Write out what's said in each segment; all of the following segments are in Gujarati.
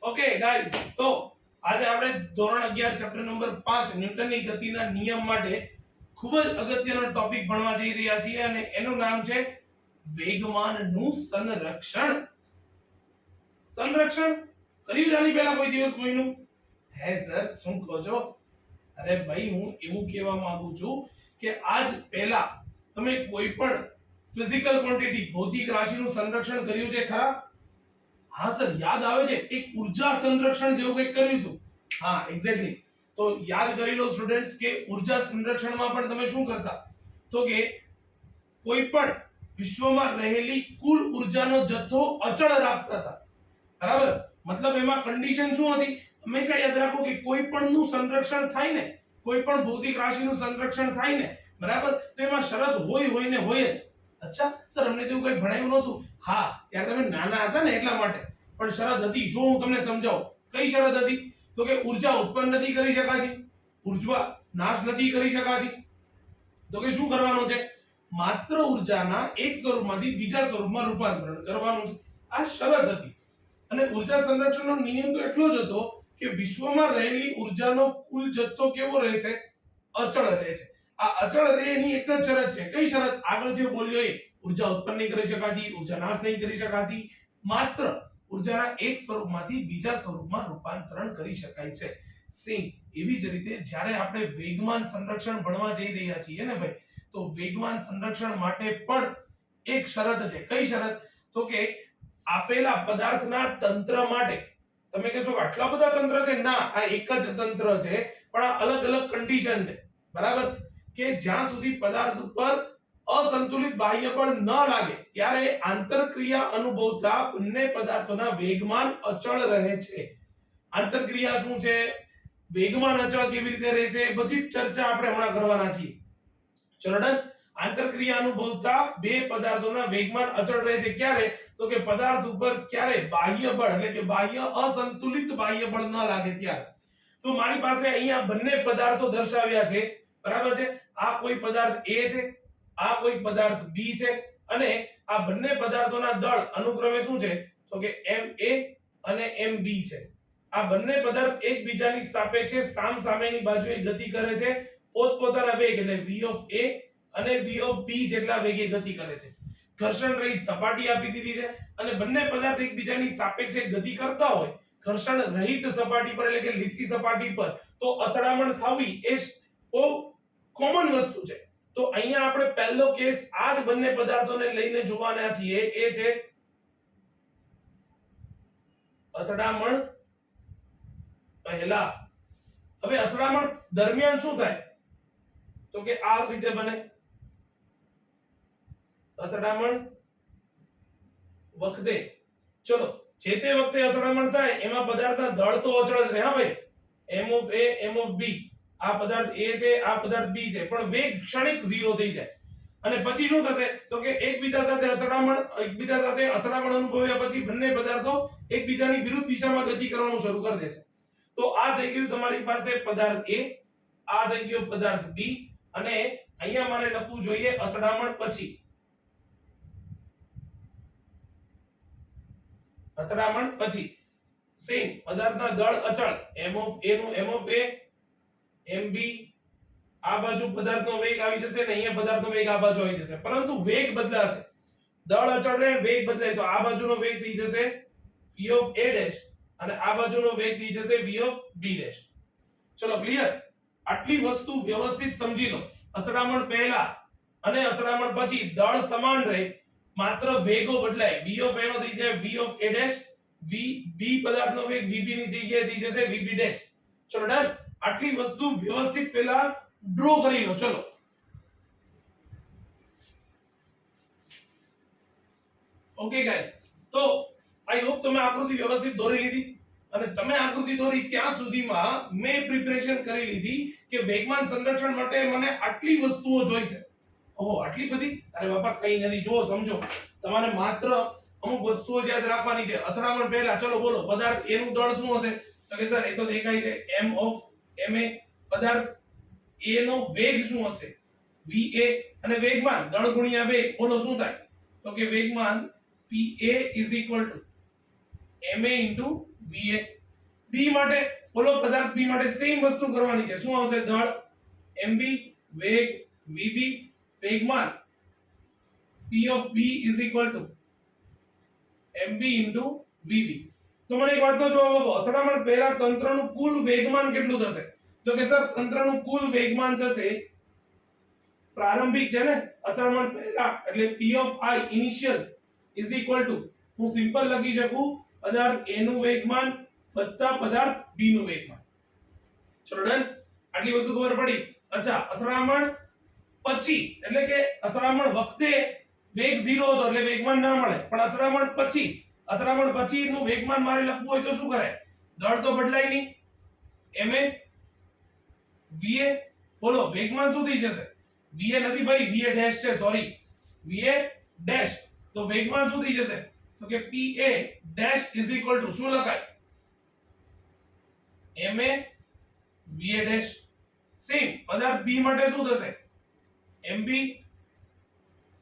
ઓકે ગાઈઝ, તો આજે આપણે ધોરણ 11 ચેપ્ટર નંબર 5 ન્યૂટનની ગતિના નિયમ માટે ખૂબ જ અગત્યનો ટોપિક ભણવા જઈ રહ્યા છીએ અને એનું નામ છે વેગમાનનું સંરક્ષણ. સંરક્ષણ કર્યું જાની પહેલા કોઈ દિવસ કોઈનું? હે સર, શું કહો છો? અરે ભાઈ, હું એવું કહેવા માંગુ છું કે આજ પહેલા તમે કોઈ પણ ફિઝિકલ ક્વોન્ટિટી ભૌતિક રાશિનું સંરક્ષણ કર્યું છે ખરા? હા સર, યાદ આવે છે એક ઉર્જા સંરક્ષણ જેવું કંઈક કર્યું હતું. હા, એક્ઝેક્ટલી. તો યાદ કરી લો સ્ટુડન્ટ્સ કે ઉર્જા સંરક્ષણમાં પણ તમે શું કરતા? તો કે કોઈ પણ વિશ્વમાં રહેલી કુલ ઉર્જાનો જથ્થો અચળ રાખતા હતા. બરાબર? મતલબ એમાં કન્ડિશન શું હતી? હંમેશા યાદ રાખો કે કોઈ પણનું સંરક્ષણ થાય ને, કોઈ પણ ભૌતિક રાશિનું સંરક્ષણ થાય ને, બરાબર, તો એમાં શરત હોય ને હોય જ. અચ્છા સર, અમને તો કંઈ ભણાવ્યું નહોતું. હા, ત્યારે તમે નાના હતા ને એટલા માટે. પણ શરત હતી, જો હું તમને સમજાવું. કઈ શરત હતી? તો કે ઉર્જા ઉત્પન્ન નથી કરી શકાતી, ઉર્જા નાશ નથી કરી શકાતી. તો કે શું કરવાનું છે? માત્ર ઉર્જાના એક સ્વરૂપમાંથી બીજા સ્વરૂપમાં રૂપાંતરણ કરવાનું છે. આ શરત હતી. અને ઉર્જા સંરક્ષણનો નિયમ તો એટલો જ હતો કે વિશ્વમાં રહેલી ઉર્જાનો કુલ જથ્થો કેવો રહે છે? અચળ રહે છે. આ અચળ રહે એની એક જ શરત છે. કઈ શરત? આગળ જે બોલ્યો એ ઉર્જા ઉત્પન્ન નહીં કરી શકાતી, ઉર્જા નાશ નહીં કરી શકાતી, માત્ર ઉર્જાના એક સ્વરૂપમાંથી બીજા સ્વરૂપમાં રૂપાંતરણ કરી શકાય છે. સેમ એવી જ રીતે જ્યારે આપણે વેગમાન સંરક્ષણ ભણવા જઈ રહ્યા છીએ ને ભાઈ, તો વેગમાન સંરક્ષણ માટે પણ એક શરત છે. કઈ શરત? તો કે આપેલા પદાર્થના તંત્ર માટે. તમે કહેશો કે આટલા બધા તંત્ર છે? ના, આ એક જ તંત્ર છે, પણ આ અલગ અલગ કન્ડિશન છે. બરાબર? કે જ્યાં સુધી પદાર્થ ઉપર અસંતુલિત બાહ્ય બળ ન લાગે ત્યારે આંતરક્રિયા અનુભવતા બંને પદાર્થોના વેગમાન અચળ રહે છે. આંતરક્રિયા શું છે, વેગમાન અચળ કેવી રીતે રહે છે, બધી ચર્ચા આપણે હમણાં કરવાના છીએ. ચલો ડન. આંતરક્રિયા અનુભવતા બે પદાર્થોના વેગમાન અચળ રહે છે. ક્યારે? તો કે પદાર્થ ઉપર ક્યારે બાહ્ય બળ એટલે કે બાહ્ય અસંતુલિત બાહ્ય બળ ન લાગે ત્યારે. તો મારી પાસે અહીંયા બંને પદાર્થો દર્શાવ્યા છે. બરાબર છે? આ કોઈ પદાર્થ A છે, આ કોઈ પદાર્થ B છે, અને આ બંને પદાર્થોના દળ અનુક્રમે શું છે? તો કે MA અને MB છે. આ બંને પદાર્થ એકબીજાની સાપેક્ષે સામસામેની બાજુએ ગતિ કરે છે. પોતપોતાના વેગ એટલે v of A અને v of B જેટલા વેગે ગતિ કરે છે. ઘર્ષણ રહિત સપાટી આપી દીધી છે અને બંને પદાર્થ એકબીજાની સાપેક્ષે ગતિ કરતા હોય ઘર્ષણ રહિત સપાટી પર એટલે કે લીસી સપાટી પર, તો અથડામણ થવી એ કોમન વસ્તુ છે. તો અહીંયા આપણે પહેલો કેસ આ જ બંને પદાર્થોને લઈને જોવાના છીએ, એ છે અથડામણ પહેલા. હવે અથડામણ દરમિયાન શું થાય? તો કે આ રીતે બને. અથડામણ વખતે, ચલો, જે તે વખતે અથડામણ થાય એમાં પદાર્થના દળ તો અચળ જ રહે. હા ભાઈ, m of A m of B, આ પદાર્થ A છે, આ પદાર્થ B છે, પણ વેગ ક્ષણિક 0 થઈ જાય. અને પછી શું થશે? તો કે એકબીજા સાથે અથડામણ અનુભવ્યા પછી બંને પદાર્થો એકબીજાની વિરુદ્ધ દિશામાં ગતિ કરવાનું શરૂ કરી દેશે. તો આ થઈ ગયું તમારી પાસે પદાર્થ A, આ થઈ ગયો પદાર્થ B, અને અહીંયા મારે લખવું જોઈએ અથડામણ પછી. અથડામણ પછી સેમ પદાર્થના દળ અચળ, m of A નું m of A, mb, આ બાજુ પદાર્થનો વેગ આવી જશે ને અહીંયા પદાર્થનો વેગ આ બાજુ આવી જશે, પરંતુ વેગ બદલાશે. દળ અચળ રહે, વેગ બદલાય, તો આ બાજુનો વેગ થઈ જશે v of A dash અને આ બાજુનો વેગ થઈ જશે v of B dash. ચલો, ક્લિયર? આટલી વસ્તુ વ્યવસ્થિત સમજી લો. અથડામણ પહેલા અને અથડામણ પછી દળ સમાન રહે, માત્ર વેગો બદલાય. v of A નો થઈ જાય v of A dash, b પદાર્થનો વેગ vb ની જગ્યાએ થઈ જશે vb dash. ચલો ડન. આટલી વસ્તુ વ્યવસ્થિત પહેલા ડ્રો કરી લો. ચલો, ઓકે ગાઈસ, તો આઈ હોપ તમે આકૃતિ વ્યવસ્થિત દોરી લીધી. અને તમે આકૃતિ દોરી ત્યાં સુધીમાં મેં પ્રિપરેશન કરી લીધી કે વેગમાન સંરક્ષણ માટે મને આટલી વસ્તુઓ જોઈશે. ઓહો, આટલી બધી? અરે બાપા, કઈ નથી. જો સમજો, તમારે માત્ર અમુક વસ્તુઓ યાદ રાખવાની છે. અથડામણ પહેલા ચલો બોલો, પદાર્થ A નું દળ શું હશે? તો કે સર, એ તો દેખાય છે m of Ma. પદાર્થ A નો વેગ શું હશે? va. અને વેગમાન દળ ગુણ્યા વેગ, બોલો શું થાય? તો કે વેગમાન pa is equal to ma into va. b માટે બોલો પદાર્થ b માટે સેમ વસ્તુ કરવાની છે. શું આવશે? દળ mb વેગ vb વેગમાન p of b is equal to mb into vb. તો મને એક વાતનો જવાબ આપો, અથડામણ પહેલા તંત્રનું કુલ વેગમાન કેટલું થશે? તો કે સર તંત્રનું કુલ વેગમાન થશે, પ્રારંભિક છે ને અથડામણ પહેલા એટલે p of i initial is equal to હું સિમ્પલ લખી શકું પદાર્થ a નું વેગમાન વત્તા પદાર્થ b નું વેગમાન. ચલો ડન, આટલી વસ્તુ ખબર પડી. અચ્છા, અથડામણ પછી એટલે કે અથડામણ વખતે વેગ 0 હતો એટલે વેગમાન ના મળે, પણ અથડામણ પછી નું વેગમાન મારે લખવું હોય તો શું કરે? દળ તો બદલાય નહીં, ma va. બોલો વેગમાન શું થઈ જશે? va નથી ભાઈ, va ડેશ છે, સોરી va ડેશ. તો વેગમાન શું થઈ જશે? તો કે pa dash is equal to શું લખાય? ma va dash. સેમ પદાર્થ b માટે શું થશે? mb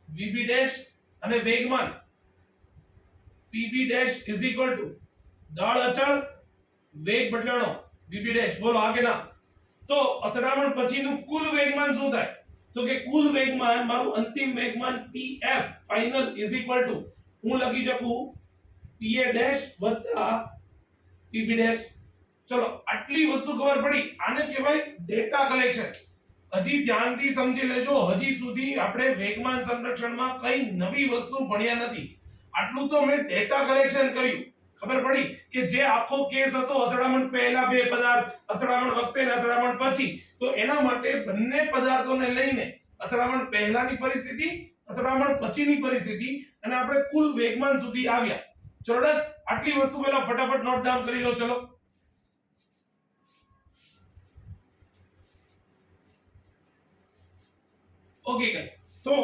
vb ડેશ અને વેગમાન pb dash is equal to દળ અચળ વેગ બદલાણો vb ડેશ. બોલો આ કે ના? તો અથડામણ પછીનું કુલ વેગમાન શું થાય? તો કે કુલ વેગમાન મારું અંતિમ વેગમાન pf final is equal to હું લખી શકું pa ડેશ વત્તા pb ડેશ. ચલો આટલી વસ્તુ ખબર પડી. આને કહેવાય ડેટા કલેક્શન. હજી ધ્યાનથી સમજી લેજો, હજી સુધી આપણે વેગમાન સંરક્ષણમાં કઈ નવી વસ્તુ ભણ્યા નથી. આટલું તો મેં ડેટા કલેક્શન કર્યું. ખબર પડી કે જે આખો કેસ હતો અથડામણ પહેલા બે પદાર્થ, અથડામણ વખતે ને અથડામણ પછી, તો એના માટે બંને પદાર્થોને લઈને અથડામણ પહેલાની પરિસ્થિતિ, અથડામણ પછીની પરિસ્થિતિ અને આપણે કુલ વેગમાન સુધી આવ્યા. ચલો ડન, આટલી વસ્તુ પહેલા ફટાફટ નોટ ડાઉન કરી લો. ચલો ઓકે ગાઈસ, તો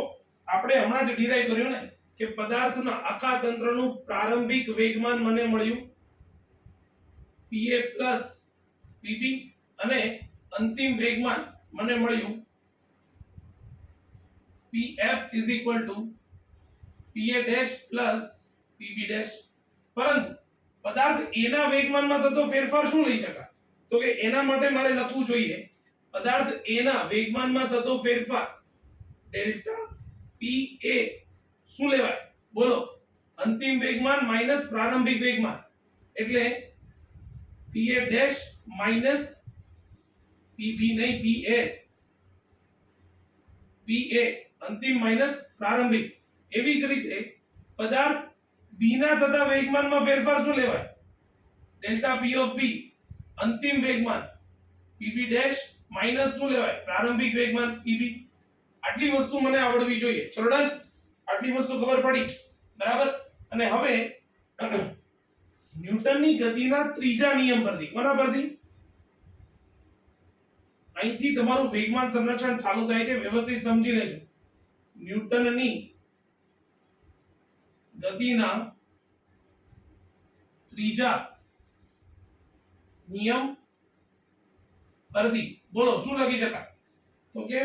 આપણે હમણાં જ ડિરાઈવ કર્યું ને કે પદાર્થના આખા તંત્રનું પ્રારંભિક વેગમાન મને મળ્યું pa pb અને અંતિમ વેગમાન મને મળ્યું pf is equal to pa dash plus pb dash. પરંતુ પદાર્થ a ના વેગમાનમાં થતો ફેરફાર શું લઈ શકાય? તો કે એના માટે મારે લખવું જોઈએ પદાર્થ a ના વેગમાનમાં થતો ફેરફાર ડેલ્ટા pa શું લેવાય? બોલો અંતિમ વેગમાન માઈનસ પ્રારંભિક વેગમાન એટલે pa ડેશ માઈનસ pb નહીં pa અંતિમ માઈનસ પ્રારંભિક. એવી જ રીતે પદાર્થ b ના થતા વેગમાનમાં ફેરફાર શું લેવાય? ડેલ્ટા p of b અંતિમ વેગમાન pb ડેશ માઈનસ શું લેવાય? પ્રારંભિક વેગમાન pb. આટલી વસ્તુ મને આવડવી જોઈએ. ચલો ડન, આટલી વસ્તુ ખબર પડી, બરાબર. અને હવે ન્યૂટનની ગતિના ત્રીજા નિયમ પરથી, કોના પરથી? અહીંથી તમારું વેગમાન સંરક્ષણ ચાલુ થાય છે, વ્યવસ્થિત સમજી લેજો. ન્યૂટનની ગતિના ત્રીજા નિયમ પરથી બોલો શું લખી શકાય? તો કે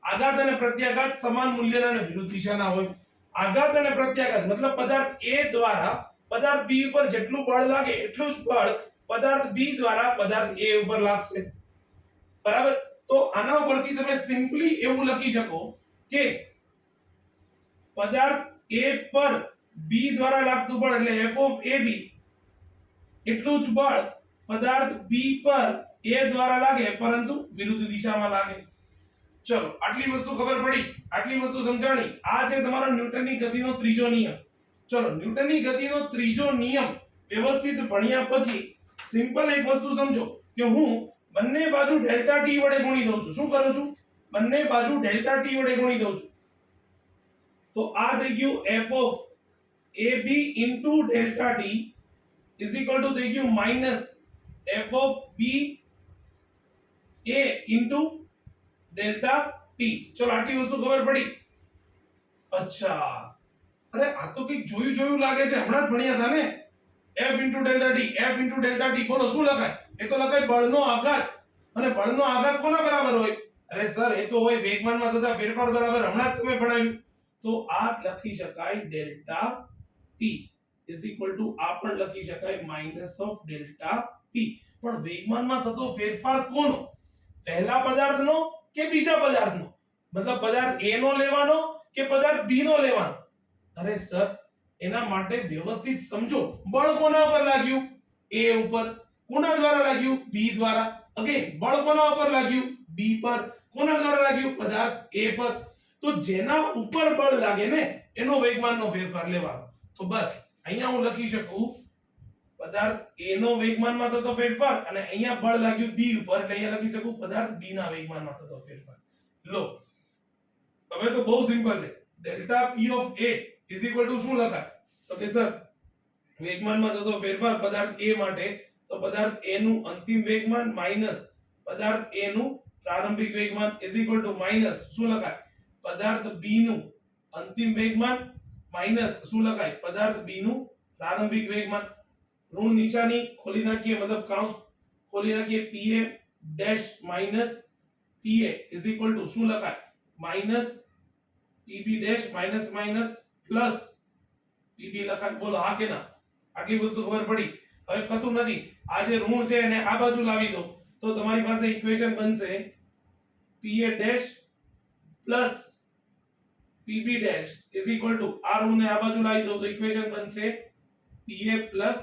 આઘાત અને પ્રત્યાઘાત સમાન મૂલ્યના અને વિરુદ્ધ દિશાના હોય. આઘાત અને પ્રત્યાઘાત મતલબ પદાર્થ a દ્વારા પદાર્થ b ઉપર જેટલું બળ લાગે એટલું જ બળ પદાર્થ b દ્વારા પદાર્થ a ઉપર લાગશે, બરાબર. તો આના ઉપરથી તમે સિમ્પલી એવું લખી શકો કે પદાર્થ a પર b દ્વારા લાગતું બળ એટલે f of ab એટલું જ બળ પદાર્થ b પર a દ્વારા લાગે પરંતુ વિરુદ્ધ દિશામાં લાગે. ચલો આટલી વસ્તુ ખબર પડી, આટલી વસ્તુ સમજાણી. આ છે તમારો ન્યૂટનની ગતિનો ત્રીજો નિયમ. ચલો ન્યૂટનની ગતિનો ત્રીજો નિયમ વ્યવસ્થિત ભણ્યા પછી સિમ્પલ એક વસ્તુ સમજો કે હું બંને બાજુ ડેલ્ટા t વડે ગુણી દઉં છું. શું કરું છું? બંને બાજુ ડેલ્ટા t વડે ગુણી દઉં છું. તો આ થઈ ગયું f of ab into delta t is equal to થઈ ગયું minus f of b a into delta t. ચલો આટલી વસ્તુ ખબર પડી. અચ્છા, અરે આ તો કંઈક જોયું લાગે છે, હમણાં જ ભણ્યા હતા ને. f into delta t, f into delta t, બોલો શું લખાય? એ તો લખાય બળનો આઘાત. અને બળનો આઘાત કોના બરાબર હોય? અરે સર એ તો હોય વેગમાનમાં થતા ફેરફાર બરાબર, હમણાં જ તમે ભણાવ્યું. તો આ લખી શકાય delta t. Is equal to આ પણ લખી શકાય માઇનસ ઓફ ડેલ્ટા p. પણ વેગમાનમાં થતો ફેરફાર કોનો? પહેલા પદાર્થનો કે બીજા પદાર્થનો? મતલબ પદાર્થ a નો લેવાનો કે પદાર્થ b નો લેવાનો? અરે સર, એના માટે વ્યવસ્થિત સમજો. બળ કોના ઉપર લાગ્યું? a ઉપર. કોના દ્વારા લાગ્યું? b દ્વારા. અગેન બળ કોના ઉપર લાગ્યું? b પર. કોના દ્વારા લાગ્યું? પદાર્થ a પર. તો જેના ઉપર બળ લાગે ને એનો વેગમાનનો ફેરફાર લેવાનો. તો બસ અહીંયા હું લખી શકું પદાર્થ a નો વેગમાનમાં થતો ફેરફાર, અને અહીંયા બળ લાગ્યું b ઉપર એટલે અહીંયા લખી શકું પદાર્થ b ના વેગમાનમાં થતો ફેરફાર. લો હવે તો બહુ સિમ્પલ છે. Delta p of a is equal to શું લખાય? તો કે સર વેગમાનમાં થતો ફેરફાર પદાર્થ a માટે, તો પદાર્થ a નું અંતિમ વેગમાન માઈનસ પદાર્થ a નું પ્રારંભિક વેગમાન ઇઝ ઇક્વલ ટુ માઈનસ શું લખાય? પદાર્થ b નું અંતિમ વેગમાન માઈનસ શું લખાય? પદાર્થ b નું પ્રારંભિક વેગમાન. ઋણ નિશાની ખોલી નાખીએ, મતલબ કૌંસ ખોલી નાખીએ. pa dash minus pa is equal to શું લખાય? Minus pb dash minus minus plus pb લખાય. બોલો હા કે ના? આટલી વસ્તુ ખબર પડી. હવે કશું નથી, આ જે ઋણ છે એને આ બાજુ લાવી દો તો તમારી પાસે ઇક્વેશન બનશે pa dash plus pb dash is equal to આ ઋણને આ બાજુ લાવી દો તો ઇક્વેશન બનશે pa પ્લસ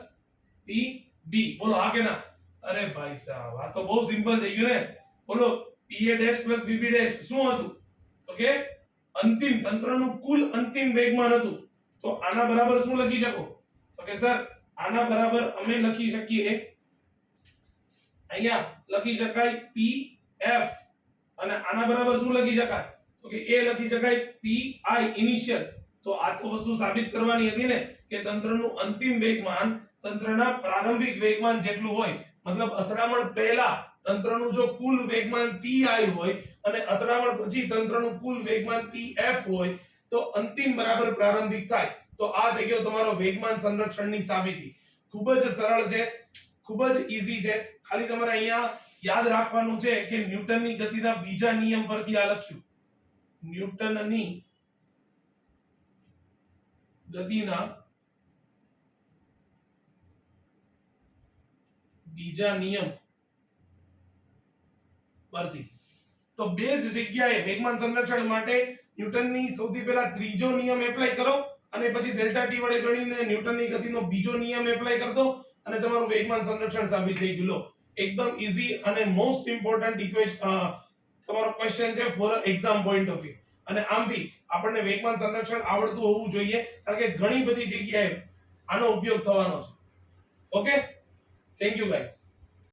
pb. બોલો હા કે ના? અરે ભાઈ સાહેબ, આ તો બહુ સિમ્પલ થઈ ગયું ને. બોલો pa dash plus pb dash શું હતું? તો કે અંતિમ તંત્રનું કુલ અંતિમ વેગમાન હતું. તો આના બરાબર શું લખી શકો? તો કે સર આના બરાબર અમે લખી શકીએ, અહીંયા લખી શકાય pf, અને આના બરાબર શું લખી શકાય? તો કે એ લખી શકાય pi ઇનિશિયલ. તો આ તો વસ્તુ સાબિત કરવાની હતી ને કે તંત્રનું અંતિમ વેગમાન તંત્રના પ્રારંભિક વેગમાન જેટલું હોય. મતલબ અથડામણ પહેલા તંત્રનું જો કુલ વેગમાન pi હોય અને અથડામણ પછી તંત્રનું કુલ વેગમાન pf હોય તો અંતિમ બરાબર પ્રારંભિક થાય. તો આ થઈ ગયો તમારો વેગમાન સંરક્ષણની સાબિતી. ખૂબ જ સરળ છે, ખૂબ જ ઈઝી છે. ખાલી તમારે અહીંયા યાદ રાખવાનું છે કે ન્યૂટનની ગતિના બીજા નિયમ પરથી આ લખ્યું. ન્યૂટનની ગતિના બીજા નિયમ પરથી. તો બે જ જગ્યાએ વેગમાન સંરક્ષણ માટે ન્યૂટનની સૌથી પહેલા ત્રીજો નિયમ એપ્લાય કરો અને પછી ડેલ્ટા ટી વડે ગણીને ન્યૂટનની ગતિનો બીજો નિયમ એપ્લાય કરી દો અને તમારું વેગમાન સંરક્ષણ સાબિત થઈ ગયું. લો એકદમ ઈઝી અને મોસ્ટ ઇમ્પોર્ટન્ટ ઇક્વેશન તમારો ક્વેશ્ચન છે four exam point of view. અને આમ બી આપણને વેગમાન સંરક્ષણ આવડતું હોવું જોઈએ કારણ કે ઘણી બધી જગ્યાએ આનો ઉપયોગ થવાનો છે. Okay, thank you guys.